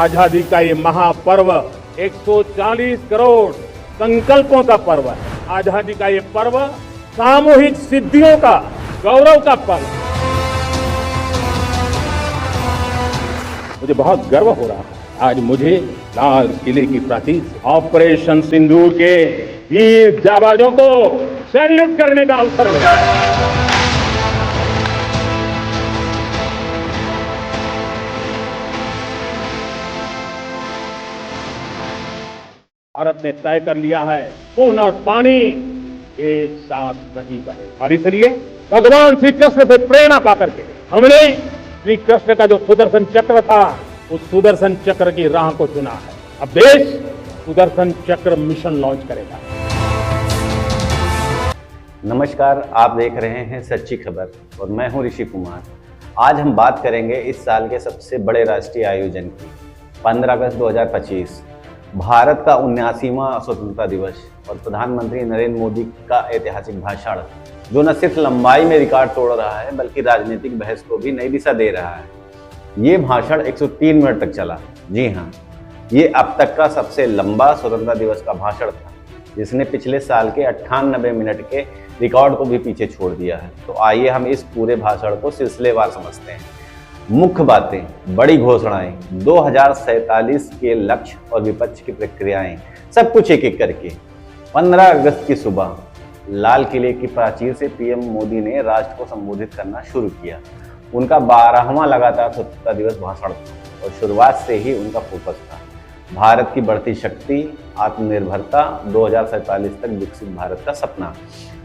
आजादी का ये महापर्व 140 करोड़ संकल्पों का पर्व है। आजादी का ये पर्व सामूहिक सिद्धियों का गौरव का पर्व। मुझे बहुत गर्व हो रहा है आज मुझे लाल किले की प्राचीर ऑपरेशन सिंदूर के वीर जाबाजों को सैल्यूट करने का अवसर मिला। भारत ने तय कर लिया है खून और पानी एक साथ नहीं बहे, और इसलिए भगवान श्री कृष्ण से प्रेरणा पाकर के हमने श्री कृष्ण का जो सुदर्शन चक्र था उस सुदर्शन चक्र की राह को चुना है। अब देश सुदर्शन चक्र मिशन लॉन्च करेगा। नमस्कार, आप देख रहे हैं सच्ची खबर और मैं हूं ऋषि कुमार। आज हम बात करेंगे इस साल के सबसे बड़े राष्ट्रीय आयोजन की 15 अगस्त 2025 भारत का 79वां स्वतंत्रता दिवस और प्रधानमंत्री नरेंद्र मोदी का ऐतिहासिक भाषण, जो न सिर्फ लंबाई में रिकॉर्ड तोड़ रहा है बल्कि राजनीतिक बहस को भी नई दिशा दे रहा है। ये भाषण 103 मिनट तक चला। जी हाँ, ये अब तक का सबसे लंबा स्वतंत्रता दिवस का भाषण था, जिसने पिछले साल के 98 मिनट के रिकॉर्ड को भी पीछे छोड़ दिया है। तो आइए हम इस पूरे भाषण को सिलसिलेवार समझते हैं। मुख्य बातें, बड़ी घोषणाएं, 2047 के लक्ष्य और विपक्ष की प्रक्रियाएं, सब कुछ एक एक करके। 15 अगस्त की सुबह लाल किले की प्राचीर से पीएम मोदी ने राष्ट्र को संबोधित करना शुरू किया। उनका 12वां लगातार स्वतंत्रता दिवस भाषण था और शुरुआत से ही उनका फोकस था भारत की बढ़ती शक्ति, आत्मनिर्भरता, 2047 तक विकसित भारत का सपना।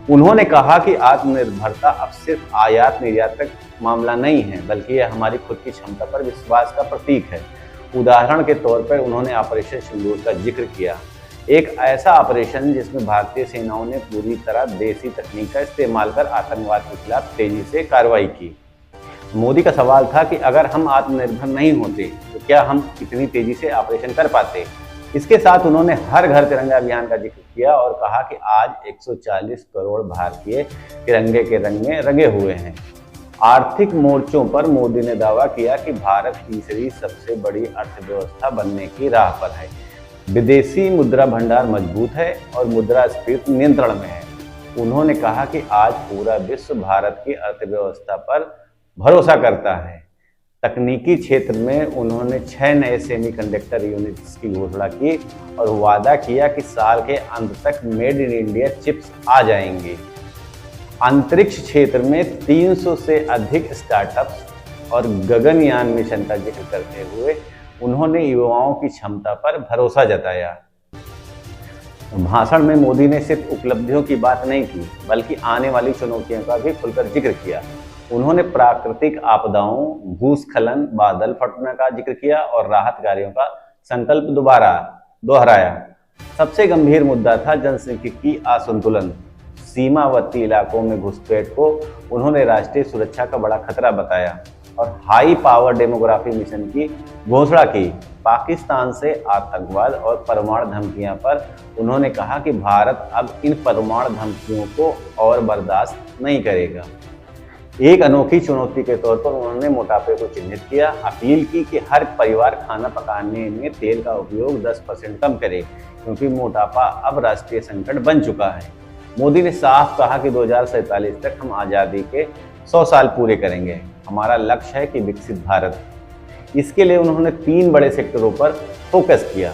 उन्होंने कहा कि आत्मनिर्भरता अब सिर्फ आयात निर्यात तक मामला नहीं है, बल्कि यह हमारी खुद की क्षमता पर विश्वास का प्रतीक है। उदाहरण के तौर पर उन्होंने ऑपरेशन सिंदूर का जिक्र किया, एक ऐसा ऑपरेशन जिसमें भारतीय सेनाओं ने पूरी तरह देसी तकनीक का इस्तेमाल कर आतंकवाद के खिलाफ तेजी से कार्रवाई की। मोदी का सवाल था कि अगर हम आत्मनिर्भर नहीं होते तो क्या हम इतनी तेजी से ऑपरेशन कर पाते। इसके साथ उन्होंने हर घर तिरंगा अभियान का जिक्र किया और कहा कि आज 140 करोड़ भारतीय तिरंगे के रंग में रंगे हुए हैं। आर्थिक मोर्चों पर मोदी ने दावा किया कि भारत तीसरी सबसे बड़ी अर्थव्यवस्था बनने की राह पर है। विदेशी मुद्रा भंडार मजबूत है और मुद्रास्फीति नियंत्रण में है। उन्होंने कहा कि आज पूरा विश्व भारत की अर्थव्यवस्था पर भरोसा करता है। तकनीकी क्षेत्र में उन्होंने 6 नए सेमीकंडक्टर यूनिट्स की घोषणा की और वादा किया कि साल के अंत तक मेड इन इंडिया चिप्स आ जाएंगे। अंतरिक्ष क्षेत्र में 300 से अधिक स्टार्टअप्स और गगनयान मिशन का जिक्र करते हुए उन्होंने युवाओं की क्षमता पर भरोसा जताया। भाषण में मोदी ने सिर्फ उपलब्धियों की बात नहीं की, बल्कि आने वाली चुनौतियों का भी खुलकर जिक्र किया। उन्होंने प्राकृतिक आपदाओं, भूस्खलन, बादल फटने का जिक्र किया और राहत कार्यों का संकल्प दोहराया। सबसे गंभीर मुद्दा था जनसांख्यिकीय असंतुलन। सीमावर्ती इलाकों में घुसपैठ को उन्होंने राष्ट्रीय सुरक्षा का बड़ा खतरा बताया और हाई पावर डेमोग्राफी मिशन की घोषणा की। पाकिस्तान से आतंकवाद और परमाणु धमकियां पर उन्होंने कहा कि भारत अब इन परमाणु धमकियों को और बर्दाश्त नहीं करेगा। एक अनोखी चुनौती के तौर पर उन्होंने मोटापे को चिन्हित किया। अपील की कि हर परिवार खाना पकाने में तेल का उपयोग 10% कम करे, क्योंकि मोटापा अब राष्ट्रीय संकट बन चुका है। मोदी ने साफ कहा कि 2047 तक हम आज़ादी के 100 साल पूरे करेंगे। हमारा लक्ष्य है कि विकसित भारत। इसके लिए उन्होंने 3 बड़े सेक्टरों पर फोकस किया।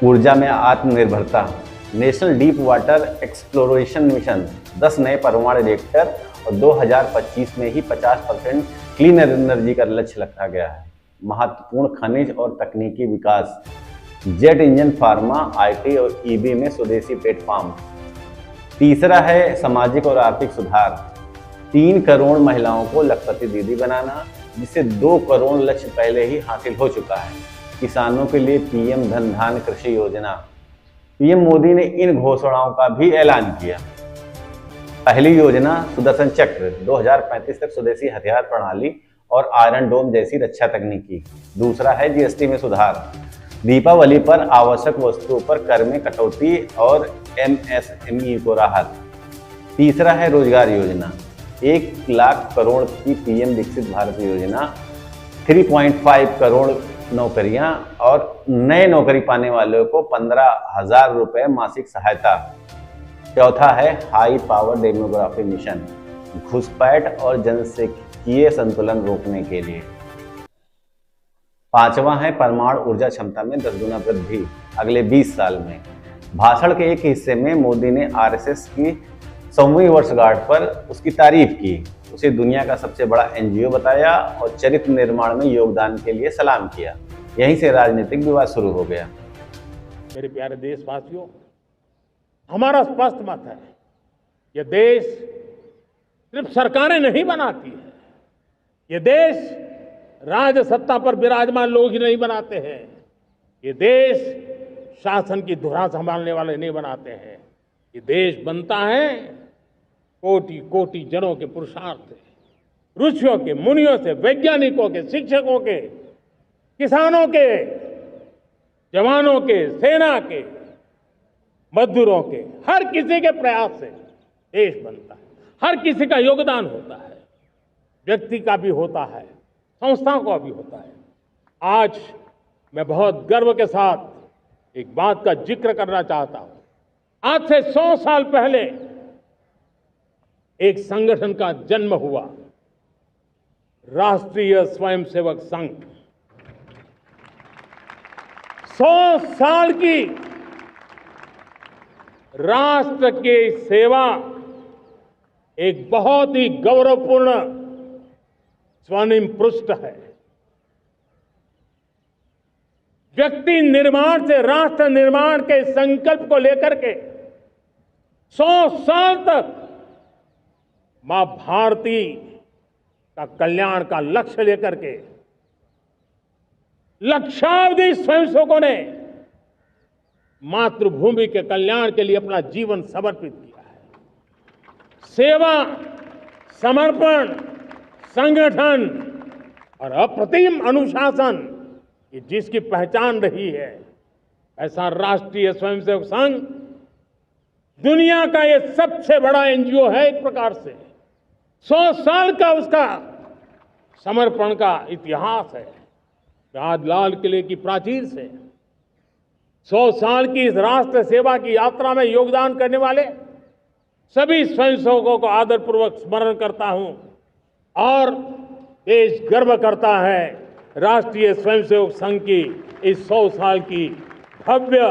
ऊर्जा में आत्मनिर्भरता, national deep water exploration mission, 10 नए परमाणु रिएक्टर और 2025 में ही 50% क्लीन एनर्जी का लक्ष्य रखा गया है। महत्वपूर्ण खनिज और तकनीकी विकास, जेट इंजन, फार्मा, आईटी और ईवी में स्वदेशी प्लेटफॉर्म। तीसरा है सामाजिक और आर्थिक सुधार, 3 करोड़ महिलाओं को लखपति दीदी बनाना, जिससे 2 करोड़ लक्ष्य पहले ही हासिल हो चुका है। किसानों के लिए पीएम धन धान्य कृषि योजना। पीएम मोदी ने इन घोषणाओं का भी ऐलान किया। पहली योजना सुदर्शन चक्र, 2035 तक स्वदेशी हथियार प्रणाली और आयरन डोम जैसी रक्षा तकनीकी। दूसरा है जीएसटी में सुधार, दीपावली पर आवश्यक वस्तुओं पर कर में कटौती और एमएसएमई को राहत। तीसरा है रोजगार योजना, 1 लाख करोड़ की पीएम विकसित भारत योजना, 3.5 करोड़ नौकरियां और नए नौकरी पाने वालों को 15,000 रुपए मासिक सहायता। चौथा है हाई पावर डेमोग्राफी मिशन, घुसपैठ और जनसांख्यिकीय संतुलन रोकने के लिए। पांचवा है परमाणु ऊर्जा क्षमता में 10 गुना वृद्धि अगले 20 साल में। भाषण के एक हिस्से में मोदी ने आरएसएस की 100वीं वर्षगांठ पर उसकी तारीफ की, उसे दुनिया का सबसे बड़ा एनजीओ बताया और चरित्र निर्माण में योगदान के लिए सलाम किया। यहीं से राजनीतिक विवाद शुरू हो गया। मेरे प्यारे देशवासियों, हमारा स्पष्ट मत है, यह देश सिर्फ सरकारें नहीं बनाती है, ये देश राज्य सत्ता पर विराजमान लोग ही नहीं बनाते हैं, ये देश शासन की धुरा संभालने वाले नहीं बनाते हैं, ये देश बनता है कोटि कोटि जनों के पुरुषार्थ से, ऋषियों के, मुनियों से, वैज्ञानिकों के, शिक्षकों के, किसानों के, जवानों के, सेना के, मजदूरों के, हर किसी के प्रयास से देश बनता है। हर किसी का योगदान होता है, व्यक्ति का भी होता है, संस्थाओं का भी होता है। आज मैं बहुत गर्व के साथ एक बात का जिक्र करना चाहता हूं। आज से 100 साल पहले एक संगठन का जन्म हुआ, राष्ट्रीय स्वयंसेवक संघ। 100 साल की राष्ट्र की सेवा एक बहुत ही गौरवपूर्ण स्वर्णिम पृष्ठ है। व्यक्ति निर्माण से राष्ट्र निर्माण के संकल्प को लेकर के 100 साल तक मां भारती का कल्याण का लक्ष्य लेकर के लक्षावधि स्वयंसेवकों ने मातृभूमि के कल्याण के लिए अपना जीवन समर्पित किया है। सेवा, समर्पण, संगठन और अप्रतिम अनुशासन, ये जिसकी पहचान रही है, ऐसा राष्ट्रीय स्वयंसेवक संघ दुनिया का ये सबसे बड़ा एनजीओ है। एक प्रकार से 100 साल का उसका समर्पण का इतिहास है। आज लाल किले की प्राचीर से 100 साल की इस राष्ट्र सेवा की यात्रा में योगदान करने वाले सभी स्वयंसेवकों को आदरपूर्वक स्मरण करता हूं और देश गर्व करता है राष्ट्रीय स्वयंसेवक संघ की इस 100 साल की भव्य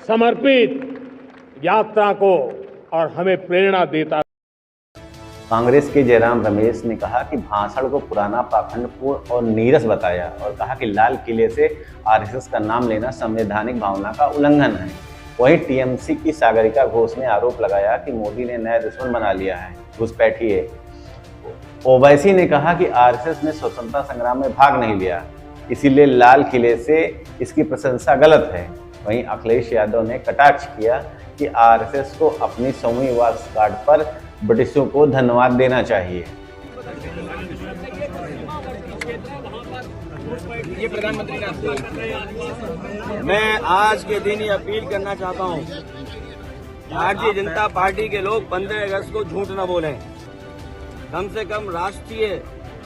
समर्पित यात्रा को, और हमें प्रेरणा देता। कांग्रेस के जयराम रमेश ने कहा कि भाषण को पुराना, पाखंडपूर्ण और नीरस बताया और कहा कि लाल किले से आरएसएस का नाम लेना संवैधानिक भावना का उल्लंघन है। वहीं टीएमसी की सागरिका घोष ने आरोप लगाया कि मोदी ने नया दुश्मन बना लिया है, घुसपैठिए। ओवैसी ने कहा कि आरएसएस ने स्वतंत्रता संग्राम में भाग नहीं लिया, इसीलिए लाल किले से इसकी प्रशंसा गलत है। वहीं अखिलेश यादव ने कटाक्ष किया कि आरएसएस को अपनी 100वीं वर्षगांठ पर ब्रिटिशों को धन्यवाद देना चाहिए। ये प्रधानमंत्री मैं आज के दिन ये अपील करना चाहता हूँ, भारतीय जनता पार्टी के लोग 15 अगस्त को झूठ न बोलें। कम से कम राष्ट्रीय,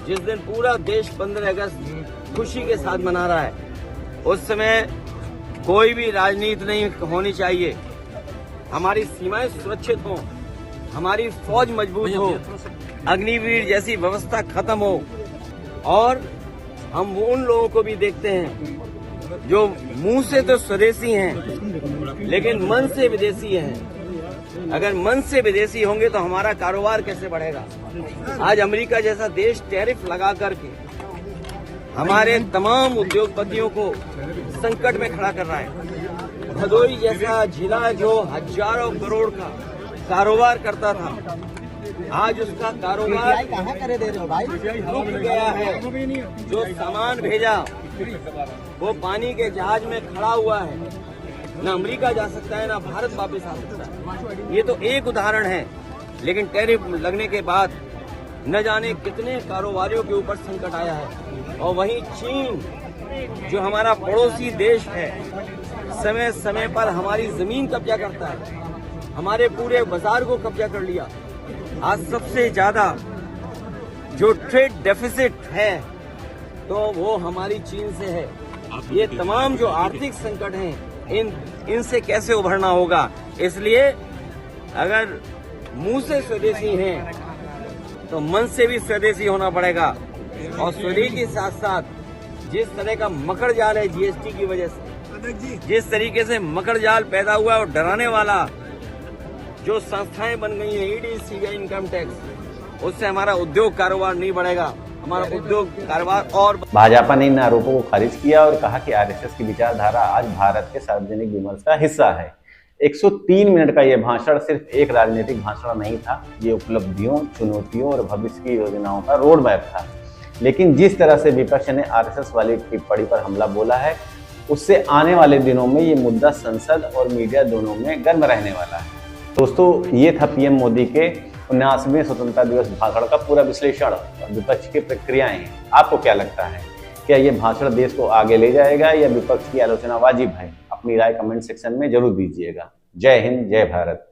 जिस दिन पूरा देश 15 अगस्त खुशी के साथ मना रहा है, उस समय कोई भी राजनीति नहीं होनी चाहिए। हमारी सीमाएं सुरक्षित हों, हमारी फौज मजबूत हो, अग्निवीर जैसी व्यवस्था खत्म हो, और हम उन लोगों को भी देखते हैं जो मुंह से तो स्वदेशी हैं लेकिन मन से विदेशी हैं। अगर मन से विदेशी होंगे तो हमारा कारोबार कैसे बढ़ेगा? आज अमेरिका जैसा देश टैरिफ लगा करके हमारे तमाम उद्योगपतियों को संकट में खड़ा कर रहा है। भदोई जैसा जिला जो हजारों करोड़ का कारोबार करता था, आज उसका कारोबार रुक गया है। जो सामान भेजा वो पानी के जहाज में खड़ा हुआ है, न अमेरिका जा सकता है, न भारत वापस आ सकता है। ये तो एक उदाहरण है, लेकिन टैरिफ लगने के बाद न जाने कितने कारोबारियों के ऊपर संकट आया है। और वहीं चीन जो हमारा पड़ोसी देश है, समय समय पर हमारी जमीन कब्जा करता है, हमारे पूरे बाजार को कब्जा कर लिया। आज सबसे ज्यादा जो ट्रेड डेफिसिट है तो वो हमारी चीन से है। ये तमाम जो आर्थिक संकट हैं इनसे कैसे उभरना होगा। इसलिए अगर मुंह से स्वदेशी हैं तो मन से भी स्वदेशी होना पड़ेगा। और स्वदेशी के साथ साथ जिस तरह का मकड़ जाल है जीएसटी की वजह से, जिस तरीके से मकड़ जाल पैदा हुआ और डराने वाला जो संस्थाएं बन गई हैं ईडी, सीबीआई, इनकम टैक्स, उससे हमारा उद्योग कारोबार नहीं बढ़ेगा। हमारा उद्योग कारोबार और भाजपा ने इन आरोपों को खारिज किया और कहा कि आरएसएस की विचारधारा आज भारत के सार्वजनिक विमर्श का हिस्सा है। 103 मिनट का यह भाषण सिर्फ एक राजनीतिक भाषण नहीं था, ये उपलब्धियों, चुनौतियों और भविष्य की योजनाओं का रोड मैप था। लेकिन जिस तरह से विपक्ष ने आरएसएस वाली टिप्पणी पर हमला बोला है, उससे आने वाले दिनों में ये मुद्दा संसद और मीडिया दोनों में गर्म रहने वाला है। दोस्तों, ये था पीएम मोदी के 79वें स्वतंत्रता दिवस भाषण का पूरा विश्लेषण और विपक्ष की प्रतिक्रियाएं। आपको क्या लगता है, क्या ये भाषण देश को आगे ले जाएगा या विपक्ष की आलोचना वाजिब है? अपनी राय कमेंट सेक्शन में जरूर दीजिएगा। जय हिंद, जय भारत।